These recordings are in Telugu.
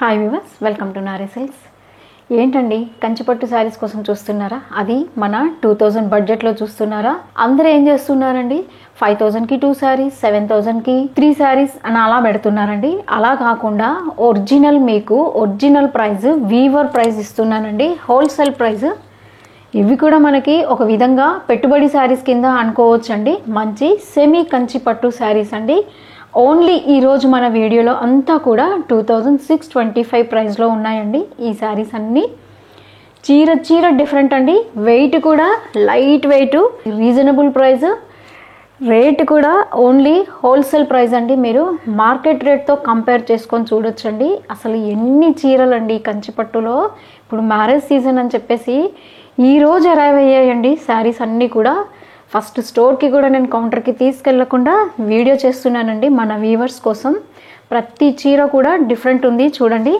Hi viewers, welcome to Nari silks. ఏంటండి కంచిపట్టు శారీస్ కోసం చూస్తున్నారా? అది మన 2000 బడ్జెట్లో చూస్తున్నారా? అందరూ ఏం చేస్తున్నారండి, 5000కి 2 శారీస్, 7000కి 3 శారీస్ అని అలా పెడుతున్నారండి. అలా కాకుండా ఒరిజినల్ మీకు ఒరిజినల్ ప్రైస్, వీవర్ ప్రైస్ ఇస్తున్నానండి, హోల్సేల్ ప్రైస్. ఇవి కూడా మనకి ఒక విధంగా పెట్టుబడి శారీస్ కింద అనుకోవచ్చండి. మంచి సెమీ కంచిపట్టు శారీస్ అండి. ఓన్లీ ఈరోజు మన వీడియోలో అంతా కూడా 2625 ప్రైస్లో ఉన్నాయండి ఈ శారీస్ అన్నీ. చీర డిఫరెంట్ అండి. వెయిట్ కూడా light weight, reasonable price. Rate కూడా ఓన్లీ హోల్సేల్ ప్రైస్ అండి. మీరు మార్కెట్ రేట్తో కంపేర్ చేసుకొని చూడొచ్చండి. అసలు ఎన్ని చీరలండి కంచిపట్టులో. ఇప్పుడు మ్యారేజ్ సీజన్ అని చెప్పేసి ఈరోజు అరైవ్ అయ్యాయండి శారీస్ అన్నీ కూడా. ఫస్ట్ స్టోర్కి కూడా నేను కౌంటర్కి తీసుకెళ్లకుండా వీడియో చేస్తున్నానండి మన వ్యూవర్స్ కోసం. ప్రతి చీర కూడా డిఫరెంట్ ఉంది చూడండి.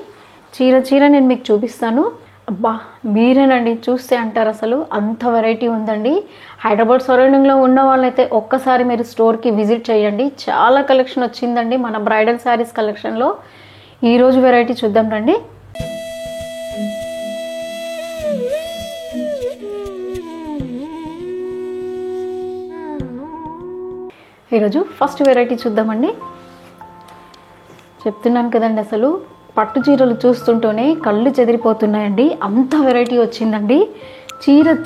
చీర నేను మీకు చూపిస్తాను. అబ్బా మీరేనండి చూస్తే అంటారు, అసలు అంత వెరైటీ ఉందండి. హైదరాబాద్ సరౌండింగ్లో ఉన్న వాళ్ళైతే ఒక్కసారి మీరు స్టోర్కి విజిట్ చేయండి. చాలా కలెక్షన్ వచ్చిందండి మన బ్రైడల్ శారీస్ కలెక్షన్లో. ఈరోజు వెరైటీ చూద్దాం రండి. ఈరోజు ఫస్ట్ వెరైటీ చూద్దామండి. చెప్తున్నాను కదండి, అసలు పట్టు చీరలు చూస్తుంటేనే కళ్ళు చెదిరిపోతున్నాయండి. అంత వెరైటీ వచ్చిందండి.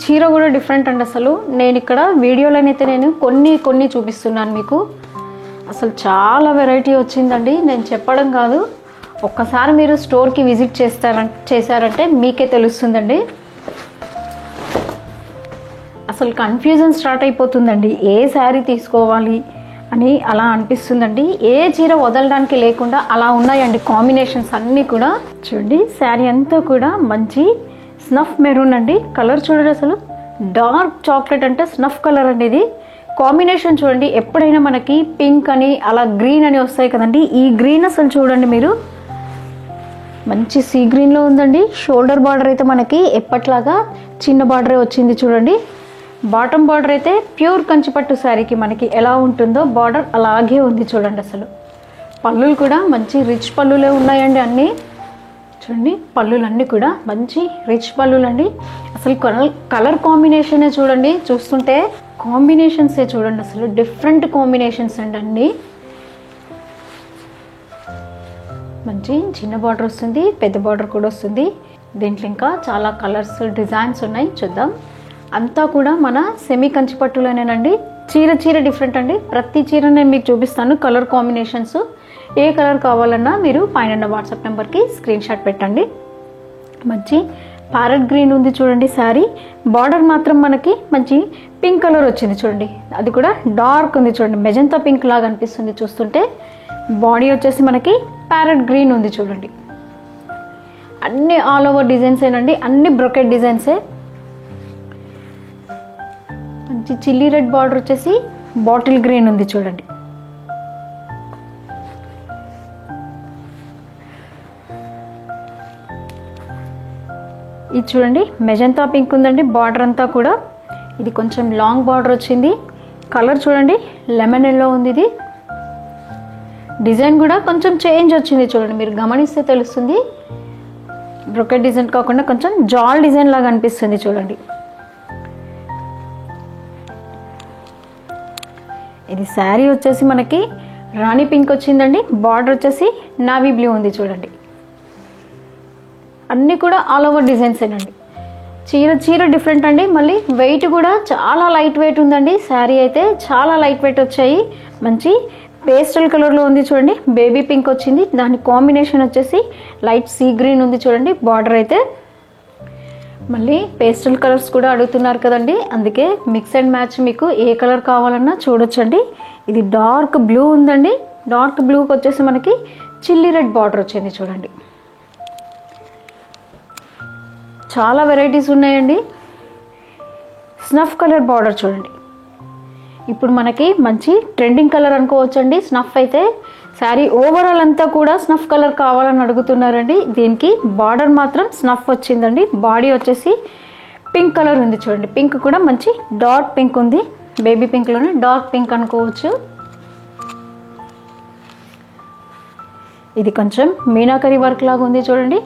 చీర కూడా డిఫరెంట్ అండి. అసలు నేను ఇక్కడ వీడియోలోనైతే నేను కొన్ని చూపిస్తున్నాను మీకు. అసలు చాలా వెరైటీ వచ్చిందండి. నేను చెప్పడం కాదు, ఒక్కసారి మీరు స్టోర్కి విజిట్ చేశారంటే మీకే తెలుస్తుందండి. అసలు కన్ఫ్యూజన్ స్టార్ట్ అయిపోతుందండి. ఏ శారీ తీసుకోవాలి అని అలా అనిపిస్తుందండి. ఏ చీర వదలడానికి లేకుండా అలా ఉన్నాయండి కాంబినేషన్స్ అన్నీ కూడా. చూడండి శారీ అంతా కూడా మంచి స్నఫ్ మెరూన్ అండి. కలర్ చూడండి, అసలు డార్క్ చాక్లెట్ అంటే స్నఫ్ కలర్ అండి. ఇది కాంబినేషన్ చూడండి. ఎప్పుడైనా మనకి పింక్ అని అలా గ్రీన్ అని వస్తాయి కదండి, ఈ గ్రీన్ అసలు చూడండి మీరు, మంచి సీ గ్రీన్లో ఉందండి. షోల్డర్ బార్డర్ అయితే మనకి ఎప్పట్లాగా చిన్న బార్డరే వచ్చింది చూడండి. బాటమ్ బార్డర్ అయితే ప్యూర్ కంచిపట్టు శారీకి మనకి ఎలా ఉంటుందో బార్డర్ అలాగే ఉంది చూడండి. అసలు పళ్ళులు కూడా మంచి రిచ్ పళ్ళులే ఉన్నాయండి అన్నీ. చూడండి పళ్ళులు అన్నీ కూడా మంచి రిచ్ పళ్ళులు అండి. అసలు కలర్ కాంబినేషనే చూడండి, చూస్తుంటే కాంబినేషన్సే చూడండి, అసలు డిఫరెంట్ కాంబినేషన్స్ అండి అన్నీ. మంచి చిన్న బార్డర్ వస్తుంది, పెద్ద బార్డర్ కూడా వస్తుంది. దీంట్లో ఇంకా చాలా కలర్స్, డిజైన్స్ ఉన్నాయి, చూద్దాం. అంతా కూడా మన సెమీ కంచిపట్టులోనేనండి. చీర డిఫరెంట్ అండి. ప్రతి చీర నేను మీకు చూపిస్తాను కలర్ కాంబినేషన్స్. ఏ కలర్ కావాలన్నా మీరు పైన వాట్సాప్ నెంబర్కి స్క్రీన్ షాట్ పెట్టండి. మంచి ప్యారెట్ గ్రీన్ ఉంది చూడండి శారీ. బార్డర్ మాత్రం మనకి మంచి పింక్ కలర్ వచ్చింది చూడండి. అది కూడా డార్క్ ఉంది చూడండి, మెజంతా పింక్ లాగా అనిపిస్తుంది చూస్తుంటే. బాడీ వచ్చేసి మనకి ప్యారెట్ గ్రీన్ ఉంది చూడండి. అన్ని ఆల్ ఓవర్ డిజైన్సేనండి, అన్ని బ్రొకెట్ డిజైన్సే. మంచి చిల్లీ రెడ్ బార్డర్ వచ్చేసి బాటిల్ గ్రీన్ ఉంది చూడండి. ఇది చూడండి మెజంతా పింక్ ఉందండి బార్డర్ అంతా కూడా. ఇది కొంచెం లాంగ్ బార్డర్ వచ్చింది. కలర్ చూడండి లెమన్ ఎల్లో ఉంది. ఇది డిజైన్ కూడా కొంచెం చేంజ్ వచ్చింది చూడండి, మీరు గమనిస్తే తెలుస్తుంది. బ్రొకెట్ డిజైన్ కాకుండా కొంచెం జాల్ డిజైన్ లాగా అనిపిస్తుంది చూడండి. ఇది శారీ వచ్చేసి మనకి రాణి పింక్ వచ్చిందండి. బార్డర్ వచ్చేసి నావీ బ్లూ ఉంది చూడండి. అన్నీ కూడా ఆల్ ఓవర్ డిజైన్స్ ఏనండి. చీర డిఫరెంట్ అండి. మళ్ళీ వెయిట్ కూడా చాలా లైట్ వెయిట్ ఉందండి. శారీ అయితే చాలా లైట్ వెయిట్ వచ్చాయి. మంచి పేస్టల్ కలర్లో ఉంది చూడండి. బేబీ పింక్ వచ్చింది, దాని కాంబినేషన్ వచ్చేసి లైట్ సీ గ్రీన్ ఉంది చూడండి. బార్డర్ అయితే మళ్ళీ పేస్టల్ కలర్స్ కూడా అడుగుతున్నారు కదండి, అందుకే మిక్స్ అండ్ మ్యాచ్ మీకు ఏ కలర్ కావాలన్నా చూడొచ్చండి. ఇది డార్క్ బ్లూ ఉందండి. డార్క్ బ్లూకి వచ్చేసి మనకి చిల్లీ రెడ్ బార్డర్ వచ్చింది చూడండి. చాలా వెరైటీస్ ఉన్నాయండి. స్నఫ్ కలర్ బార్డర్ చూడండి. ఇప్పుడు మనకి మంచి ట్రెండింగ్ కలర్ అనుకోవచ్చండి స్నఫ్ అయితే. శారీ ఓవరాల్ అంతా కూడా స్నఫ్ కలర్ కావాలని అడుగుతున్నారండి. దీనికి బార్డర్ మాత్రం స్నఫ్ వచ్చిందండి. బాడీ వచ్చేసి పింక్ కలర్ ఉంది చూడండి. పింక్ కూడా మంచి డార్క్ పింక్ ఉంది. బేబీ పింక్లోనే డార్క్ పింక్ అనుకోవచ్చు. ఇది కొంచెం మీనాకరీ వర్క్ లాగా ఉంది చూడండి.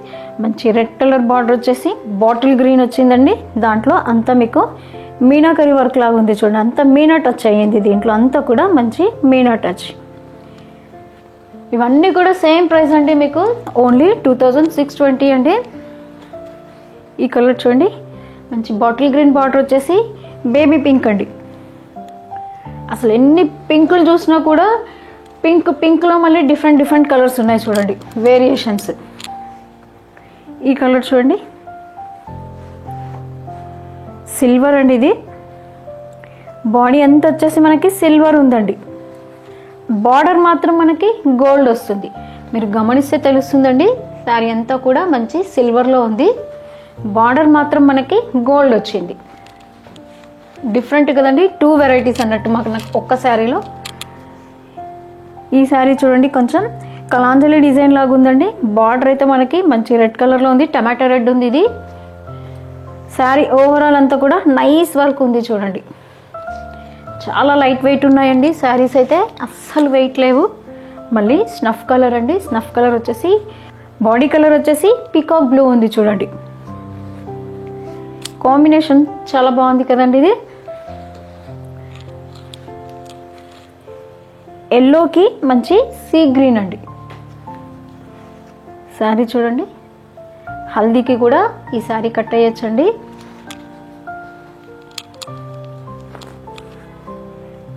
మంచి రెడ్ కలర్ బార్డర్ వచ్చేసి బాటిల్ గ్రీన్ వచ్చిందండి. దాంట్లో అంతా మీకు మీనాకరీ వర్క్ లాగా ఉంది చూడండి. అంతా మీనా టచ్ అయ్యింది దీంట్లో, అంతా కూడా మంచి మీనా టచ్. ఇవన్నీ కూడా సేమ్ ప్రైస్ అండి, మీకు ఓన్లీ 2620 అండి. ఈ కలర్ చూడండి, మంచి బాటిల్ గ్రీన్ బార్డర్ వచ్చేసి బేబీ పింక్ అండి. అసలు ఎన్ని పింకులు చూసినా కూడా పింక్లో మళ్ళీ డిఫరెంట్ కలర్స్ ఉన్నాయి చూడండి, వేరియేషన్స్. ఈ కలర్ చూడండి, సిల్వర్ అండి. ఇది బాడీ అంతా వచ్చేసి మనకి సిల్వర్ ఉందండి. బార్డర్ మాత్రం మనకి గోల్డ్ వస్తుంది. మీరు గమనిస్తే తెలుస్తుందండి, శారీ అంతా కూడా మంచి సిల్వర్లో ఉంది. బార్డర్ మాత్రం మనకి గోల్డ్ వచ్చింది. డిఫరెంట్ కదండి, 2 వెరైటీస్ అన్నట్టు నాకు ఒక్క శారీలో. ఈ శారీ చూడండి, కొంచెం కలాంజలి డిజైన్ లాగా ఉందండి. బార్డర్ అయితే మనకి మంచి రెడ్ కలర్లో ఉంది, టమాటా రెడ్ ఉంది. ఇది శారీ ఓవరాల్ అంతా కూడా నైస్ వర్క్ ఉంది చూడండి. చాలా లైట్ వెయిట్ ఉన్నాయండి శారీస్ అయితే, అస్సలు వెయిట్ లేవు. మళ్ళీ స్నఫ్ కలర్ అండి. స్నఫ్ కలర్ వచ్చేసి బాడీ కలర్ వచ్చేసి పీకాక్ బ్లూ ఉంది చూడండి. కాంబినేషన్ చాలా బాగుంది కదండి. ఇది ఎల్లోకి మంచి సీ గ్రీన్ అండి. శారీ చూడండి, హల్దీకి కూడా ఈ శారీ కట్ అయ్యొచ్చండి.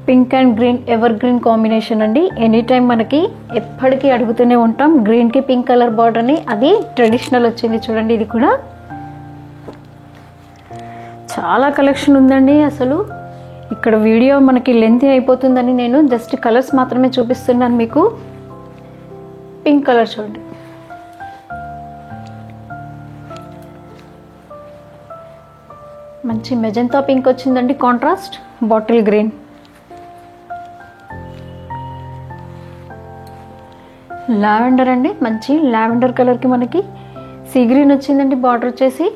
Pink and green ever green combination అండి. ఎనీ టైం మనకి ఎప్పటికీ అడుగుతూనే ఉంటాం గ్రీన్కి పింక్ కలర్ బార్డర్ని, అది ట్రెడిషనల్ వచ్చింది చూడండి. ఇది కూడా చాలా కలెక్షన్ ఉందండి. అసలు ఇక్కడ వీడియో మనకి లెంత్ అయిపోతుందని నేను జస్ట్ కలర్స్ మాత్రమే చూపిస్తున్నాను మీకు. పింక్ కలర్ చూడండి, మంచి మెజంతా పింక్ వచ్చిందండి. కాంట్రాస్ట్ బాటిల్ గ్రీన్, లావెండర్ అండి. మంచి లావెండర్ కలర్కి మనకి సీ గ్రీన్ వచ్చిందండి. బార్డర్ వచ్చేసి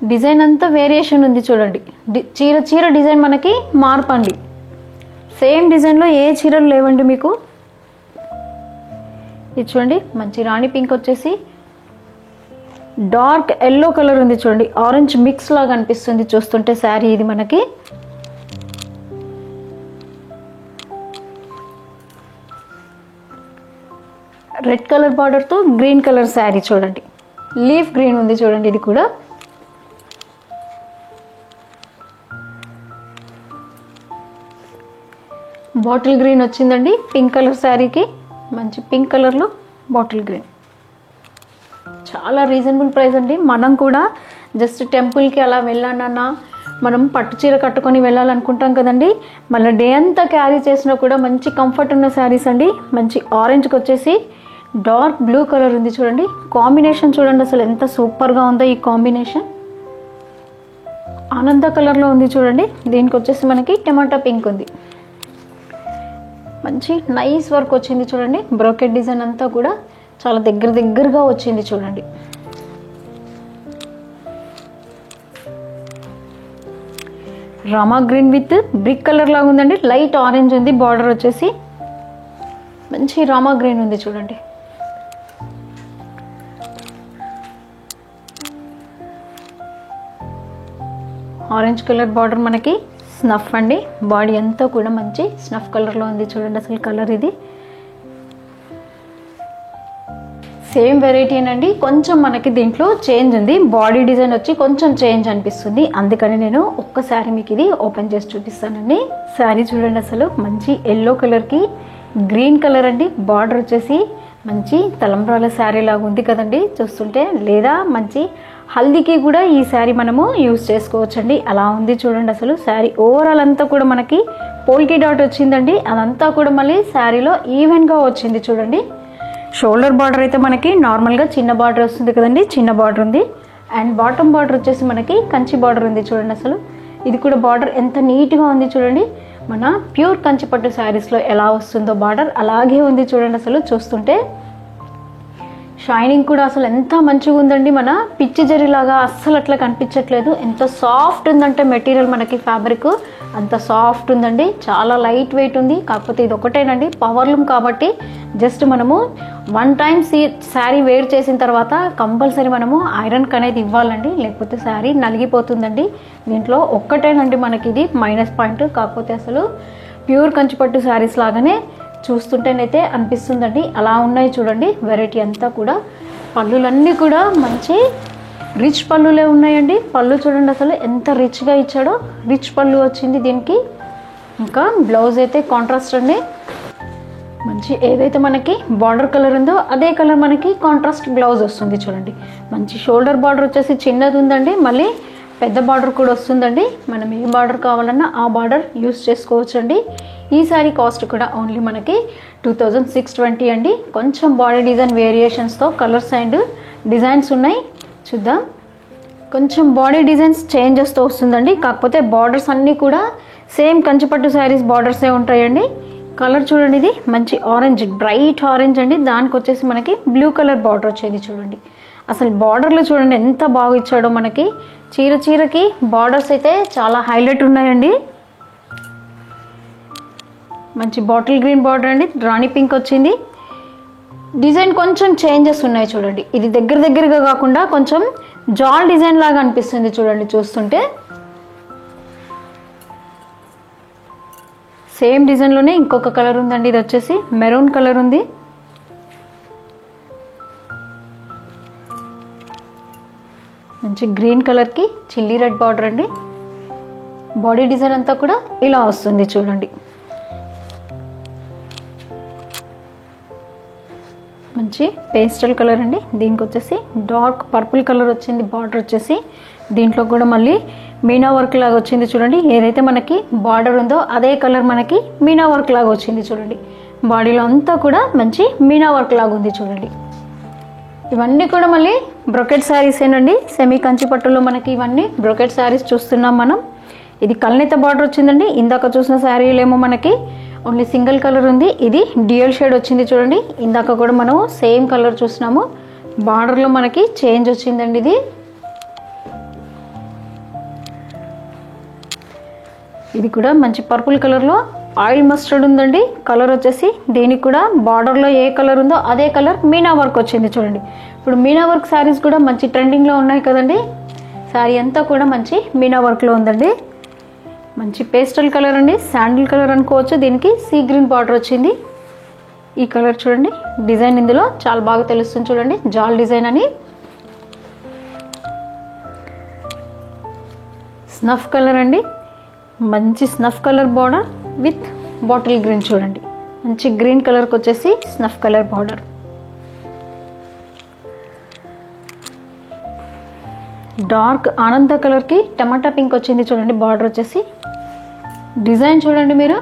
డిజైన్ అంతా వేరియేషన్ ఉంది చూడండి. చీర డిజైన్ మనకి మార్పు అండి. సేమ్ డిజైన్లో ఏ చీరలు లేవండి మీకు. ఇది చూడండి, మంచి రాణి పింక్ వచ్చేసి డార్క్ ఎల్లో కలర్ ఉంది చూడండి. ఆరెంజ్ మిక్స్ లాగా అనిపిస్తుంది చూస్తుంటే శారీ. ఇది మనకి రెడ్ కలర్ బార్డర్తో గ్రీన్ కలర్ శారీ చూడండి. లీఫ్ గ్రీన్ ఉంది చూడండి. ఇది కూడా బాటిల్ గ్రీన్ వచ్చిందండి. పింక్ కలర్ శారీకి మంచి పింక్ కలర్లో బాటిల్ గ్రీన్. చాలా రీజనబుల్ ప్రైస్ అండి. మనం కూడా జస్ట్ టెంపుల్కి అలా వెళ్ళానన్నా, మనం పట్టు చీర కట్టుకొని వెళ్ళాలనుకుంటాం కదండి, మళ్ళీ డే అంతా క్యారీ చేసినా కూడా మంచి కంఫర్ట్ ఉన్న శారీస్ అండి. మంచి ఆరెంజ్కి వచ్చేసి డార్క్ బ్లూ కలర్ ఉంది చూడండి. కాంబినేషన్ చూడండి అసలు ఎంత సూపర్గా ఉందో ఈ కాంబినేషన్. ఆనంద కలర్లో ఉంది చూడండి. దీనికి వచ్చేసి మనకి టమాటా పింక్ ఉంది. మంచి నైస్ వర్క్ వచ్చింది చూడండి. బ్రోకెట్ డిజైన్ అంతా కూడా చాలా దగ్గరగా వచ్చింది చూడండి. Rama green with brick colour లాగా ఉందండి. లైట్ ఆరెంజ్ ఉంది. బార్డర్ వచ్చేసి మంచి రామా గ్రీన్ ఉంది చూడండి. ఆరెంజ్ కలర్ బార్డర్ మనకి స్నఫ్ అండి. బాడీ అంతా కూడా మంచి స్నఫ్ కలర్లో ఉంది చూడండి. అసలు కలర్ ఇది సేమ్ వెరైటీనండి. కొంచెం మనకి దీంట్లో చేంజ్ ఉంది. బాడీ డిజైన్ వచ్చి కొంచెం చేంజ్ అనిపిస్తుంది. అందుకని నేను ఒక్కసారి మీకు ఇది ఓపెన్ చేసి చూపిస్తానండి. శారీ చూడండి, అసలు మంచి ఎల్లో కలర్కి గ్రీన్ కలర్ అండి. బార్డర్ వచ్చేసి మంచి తలంబ్రాల శారీ లాగా ఉంది కదండి చూస్తుంటే. లేదా మంచి హల్దీకి కూడా ఈ శారీ మనము యూజ్ చేసుకోవచ్చండి. అలా ఉంది చూడండి. అసలు శారీ ఓవరాల్ అంతా కూడా మనకి పోల్కి డాట్ వచ్చిందండి. అదంతా కూడా మళ్ళీ శారీలో ఈవెన్గా వచ్చింది చూడండి. షోల్డర్ బార్డర్ అయితే మనకి నార్మల్గా చిన్న బార్డర్ వస్తుంది కదండి, చిన్న బార్డర్ ఉంది. అండ్ బాటమ్ బార్డర్ వచ్చేసి మనకి కంచి బార్డర్ ఉంది చూడండి. అసలు ఇది కూడా బార్డర్ ఎంత నీట్గా ఉంది చూడండి. మన ప్యూర్ కంచి పట్టు శారీస్లో ఎలా వస్తుందో బార్డర్ అలాగే ఉంది చూడండి. అసలు చూస్తుంటే షైనింగ్ కూడా అసలు ఎంత మంచిగా ఉందండి. మన పిచ్చి జరీలాగా అస్సలు అట్లా కనిపించట్లేదు. ఎంత సాఫ్ట్ ఉందంటే మెటీరియల్ మనకి ఫ్యాబ్రిక్ అంత సాఫ్ట్ ఉందండి. చాలా లైట్ వెయిట్ ఉంది. కాకపోతే ఇది ఒకటేనండి పవర్ లూమ్ కాబట్టి జస్ట్ మనము 1 టైం శారీ వేర్ చేసిన తర్వాత కంపల్సరీ మనము ఐరన్కి అనేది ఇవ్వాలండి, లేకపోతే శారీ నలిగిపోతుందండి. దీంట్లో ఒక్కటేనండి మనకి ఇది మైనస్ పాయింట్. కాకపోతే అసలు ప్యూర్ కంచిపట్టు శారీస్ లాగానే చూస్తుంటేనైతే అనిపిస్తుందండి. అలా ఉన్నాయి చూడండి వెరైటీ అంతా కూడా. పళ్ళులన్నీ కూడా మంచి రిచ్ పళ్ళులే ఉన్నాయండి. పళ్ళు చూడండి అసలు ఎంత రిచ్గా ఇచ్చాడో. రిచ్ పళ్ళు వచ్చింది దీనికి. ఇంకా బ్లౌజ్ అయితే కాంట్రాస్ట్ అండి. మంచి ఏదైతే మనకి బార్డర్ కలర్ ఉందో అదే కలర్ మనకి కాంట్రాస్ట్ బ్లౌజ్ వస్తుంది చూడండి. మంచి షోల్డర్ బార్డర్ వచ్చేసి చిన్నది ఉందండి, మళ్ళీ పెద్ద బార్డర్ కూడా వస్తుందండి. మనం ఏ బార్డర్ కావాలన్నా ఆ బార్డర్ యూస్ చేసుకోవచ్చండి. ఈ సారీ కాస్ట్ కూడా ఓన్లీ మనకి 2620 అండి. కొంచెం బాడీ డిజైన్ వేరియేషన్స్తో కలర్స్ అండ్ డిజైన్స్ ఉన్నాయి, చూద్దాం. కొంచెం బాడీ డిజైన్స్ చేంజెస్తో వస్తుందండి. కాకపోతే బార్డర్స్ అన్నీ కూడా సేమ్ కంచిపట్టు శారీస్ బార్డర్సే ఉంటాయండి. కలర్ చూడండి, ఇది మంచి ఆరెంజ్, బ్రైట్ ఆరెంజ్ అండి. దానికి వచ్చేసి మనకి బ్లూ కలర్ బార్డర్ వచ్చేది చూడండి. అసలు బార్డర్లో చూడండి ఎంత బాగా ఇచ్చాడో. మనకి చీరకి బార్డర్స్ అయితే చాలా హైలైట్ ఉన్నాయండి. మంచి బాటిల్ గ్రీన్ బార్డర్ అండి, రాణి పింక్ వచ్చింది. డిజైన్ కొంచెం చేంజెస్ ఉన్నాయి చూడండి. ఇది దగ్గరగా కాకుండా కొంచెం జాల్ డిజైన్ లాగా అనిపిస్తుంది చూడండి చూస్తుంటే. సేమ్ డిజైన్లోనే ఇంకొక కలర్ ఉందండి. ఇది వచ్చేసి మెరూన్ కలర్ ఉంది. మంచి గ్రీన్ కలర్కి చిల్లీ రెడ్ బార్డర్ అండి. బాడీ డిజైన్ అంతా కూడా ఇలా వస్తుంది చూడండి. మంచి పేస్టల్ కలర్ అండి. దీనికి వచ్చేసి డార్క్ పర్పుల్ కలర్ వచ్చింది బార్డర్ వచ్చేసి. దీంట్లో కూడా మళ్ళీ మీనా వర్క్ లాగా వచ్చింది చూడండి. ఏదైతే మనకి బార్డర్ ఉందో అదే కలర్ మనకి మీనా వర్క్ లాగా వచ్చింది చూడండి. బాడీలో అంతా కూడా మంచి మీనా వర్క్ లాగా ఉంది చూడండి. ఇవన్నీ కూడా మళ్ళీ బ్రొకెట్ శారీస్ ఏనండి. సెమీ కంచిపట్టులో మనకి ఇవన్నీ బ్రొకెట్ శారీస్ చూస్తున్నాం మనం. ఇది కల్నేత బార్డర్ వచ్చిందండి. ఇందాక చూసిన శారీలేమో మనకి ఓన్లీ సింగిల్ కలర్ ఉంది. ఇది డ్యూయల్ షేడ్ వచ్చింది చూడండి. ఇందాక కూడా మనం సేమ్ కలర్ చూసినాము. బార్డర్లో మనకి చేంజ్ వచ్చిందండి. ఇది కూడా మంచి పర్పుల్ కలర్లో ఆయిల్ మస్టర్డ్ ఉందండి. కలర్ వచ్చేసి దీనికి కూడా బార్డర్లో ఏ కలర్ ఉందో అదే కలర్ మీనా వర్క్ వచ్చింది చూడండి. ఇప్పుడు మీనా వర్క్ శారీస్ కూడా మంచి ట్రెండింగ్లో ఉన్నాయి కదండి. శారీ అంతా కూడా మంచి మీనా వర్క్లో ఉందండి. మంచి పేస్టల్ కలర్ అండి, శాండిల్ కలర్ అనుకోవచ్చు. దీనికి సీ గ్రీన్ బార్డర్ వచ్చింది. ఈ కలర్ చూడండి, డిజైన్ ఇందులో చాలా బాగా తెలుస్తుంది చూడండి, జాల్ డిజైన్ అని. స్నఫ్ కలర్ అండి, మంచి snuff colour border with bottle green చూడండి. మంచి గ్రీన్ కలర్కి వచ్చేసి స్నఫ్ కలర్ బార్డర్. డార్క్ ఆనంద కలర్కి టమాటా పింక్ వచ్చింది చూడండి. బార్డర్ వచ్చేసి డిజైన్ చూడండి మీరు.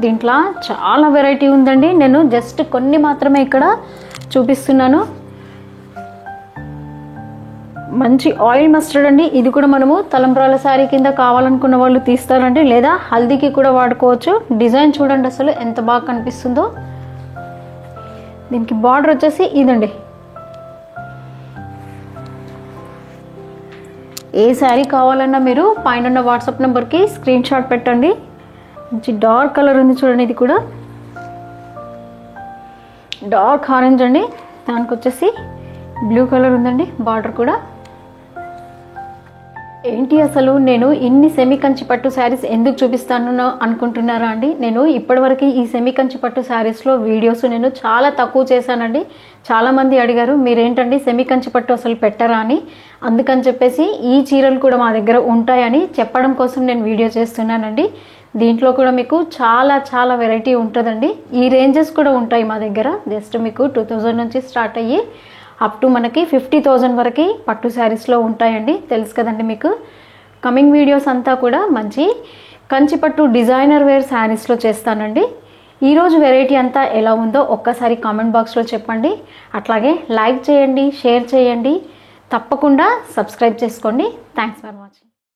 దీంట్లో చాలా వెరైటీ ఉందండి. నేను జస్ట్ కొన్ని మాత్రమే ఇక్కడ చూపిస్తున్నాను. మంచి ఆయిల్ మస్టర్డ్ అండి. ఇది కూడా మనము తలంబ్రాల శారీ కింద కావాలనుకున్న వాళ్ళు తీస్తారండి, లేదా హల్దీకి కూడా వాడుకోవచ్చు. డిజైన్ చూడండి అసలు ఎంత బాగా కనిపిస్తుందో. దీనికి బార్డర్ వచ్చేసి ఇదండి. ఏ శారీ కావాలన్నా మీరు పైన ఉన్న వాట్సాప్ నెంబర్కి స్క్రీన్ షాట్ పెట్టండి. మంచి డార్క్ కలర్ ఉంది చూడండి. ఇది కూడా డార్క్ ఆరెంజ్ అండి. దానికి వచ్చేసి బ్లూ కలర్ ఉందండి బార్డర్ కూడా. ఏంటి అసలు నేను ఇన్ని సెమీ కంచి పట్టు శారీస్ ఎందుకు చూపిస్తాను అనుకుంటున్నారా అండి? నేను ఇప్పటివరకు ఈ సెమీ కంచి పట్టు శారీస్లో వీడియోస్ నేను చాలా తక్కువ చేశానండి. చాలామంది అడిగారు మీరేంటండి సెమీ కంచి పట్టు అసలు పెట్టరా అని. అందుకని చెప్పేసి ఈ చీరలు కూడా మా దగ్గర ఉంటాయని చెప్పడం కోసం నేను వీడియో చేస్తున్నానండి. దీంట్లో కూడా మీకు చాలా చాలా వెరైటీ ఉంటుందండి. ఈ రేంజెస్ కూడా ఉంటాయి మా దగ్గర. జస్ట్ మీకు 2000 నుంచి స్టార్ట్ అయ్యి అప్ టు మనకి 50,000 వరకు పట్టు శారీస్లో ఉంటాయండి. తెలుసు కదండి మీకు. కమింగ్ వీడియోస్ అంతా కూడా మంచి కంచిపట్టు డిజైనర్ వేర్ శారీస్లో చేస్తానండి. ఈరోజు వెరైటీ అంతా ఎలా ఉందో ఒక్కసారి కామెంట్ బాక్స్లో చెప్పండి. అట్లాగే లైక్ చేయండి, షేర్ చేయండి, తప్పకుండా సబ్స్క్రైబ్ చేసుకోండి. Thanks for watching.